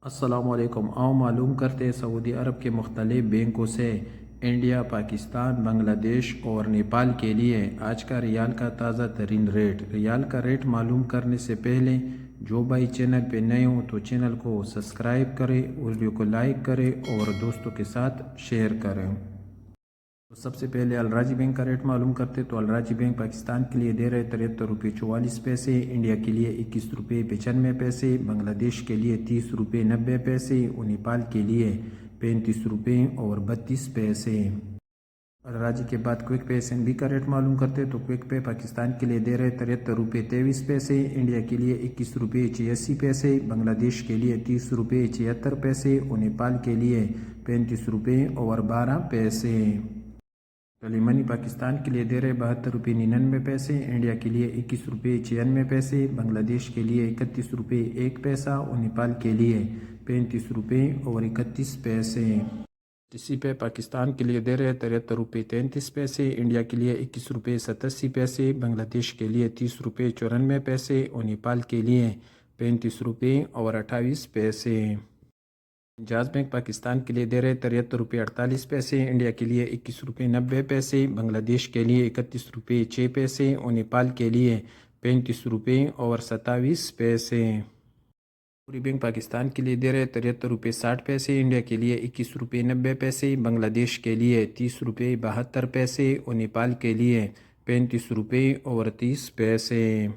السلام علیکم۔ آؤ معلوم کرتے سعودی عرب کے مختلف بینکوں سے انڈیا، پاکستان، بنگلہ دیش اور نیپال کے لیے آج کا ریال کا تازہ ترین ریٹ۔ ریال کا ریٹ معلوم کرنے سے پہلے جو بھائی چینل پہ نئے ہوں تو چینل کو سبسکرائب کریں، ویڈیو کو لائک کریں اور دوستوں کے ساتھ شیئر کریں۔ تو سب سے پہلے الراجی بینک کا ریٹ معلوم کرتے تو الراجی بینک پاکستان کے لیے دے رہے 73 روپے 44 پیسے، انڈیا کے لیے 21 روپے 95 پیسے، بنگلہ دیش کے لیے 30 روپے 90 پیسے اور نیپال کے لیے 35 روپے اور 32 پیسے۔ الراجی کے بعد quick pay S N B کا ریٹ معلوم کرتے تو کوئک پے پاکستان کے لیے دے رہے 73 روپے 23 پیسے، انڈیا کے لیے 21 روپے 86 پیسے، بنگلہ دیش کے لیے 30 روپے 76 پیسے اور نیپال کے لیے 35 روپے اور 12 پیسے۔ ٹیلی منی پاکستان کے لیے دے رہے 72 روپے 99 پیسے، انڈیا کے لیے 21 روپے 96 پیسے، بنگلہ دیش کے لیے 31 روپے 1 پیسہ اور نیپال کے لیے 35 روپے اور 31 پیسے۔ ٹی پے پاکستان کے لیے دے رہے 73 روپے 33 پیسے، انڈیا کے لیے 21 روپے 87 پیسے، بنگلہ دیش کے لیے 30 روپے 94 پیسے اور نیپال کے لیے 35 روپے اور 28 پیسے۔ جاز بینک پاکستان کے لیے دے رہے 73 روپے 48 پیسے، انڈیا کے لیے 21 روپے 90 پیسے، بنگلہ دیش کے لیے 31 روپے 6 پیسے اور نیپال کے لیے 35 روپے اور 27 پیسے۔ پوری بینک پاکستان کے لیے دے رہے 73 روپے 60 پیسے، انڈیا کے لیے 21 روپے 90 پیسے، بنگلہ دیش کے لیے 30 روپے 72 پیسے اور نیپال کے لیے 35 روپے اور 30 پیسے۔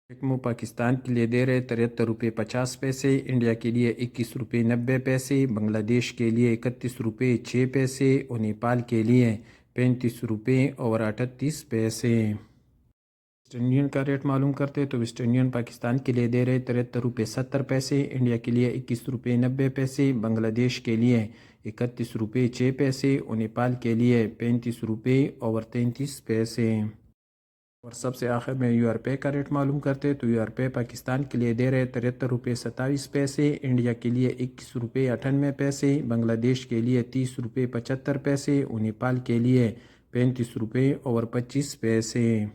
ایکمو پاکستان کے لیے دے رہے 73 روپے 50 پیسے، انڈیا کے لیے 21 روپے 90 پیسے، بنگلہ دیش کے لیے 31 روپے 6 پیسے اور نیپال کے لیے 35 روپے اور 38 پیسے۔ ویسٹرن یونین کا ریٹ معلوم کرتے تو ویسٹرن یونین پاکستان کے لیے دے رہے 73 روپے 70 پیسے، انڈیا کے لیے 21 روپے 90 پیسے، بنگلہ دیش کے لیے 31 روپے 6 پیسے اور نیپال کے لیے 35 روپے اور 33 پیسے۔ اور سب سے آخر میں یو آر پے کا ریٹ معلوم کرتے تو یو آر پے پاکستان کے لیے دے رہے 73 روپے 27 پیسے، انڈیا کے لیے 21 روپے 98 پیسے، بنگلہ دیش کے لیے 30 روپے 75 پیسے اور نیپال کے لیے 35 روپے اور 25 پیسے۔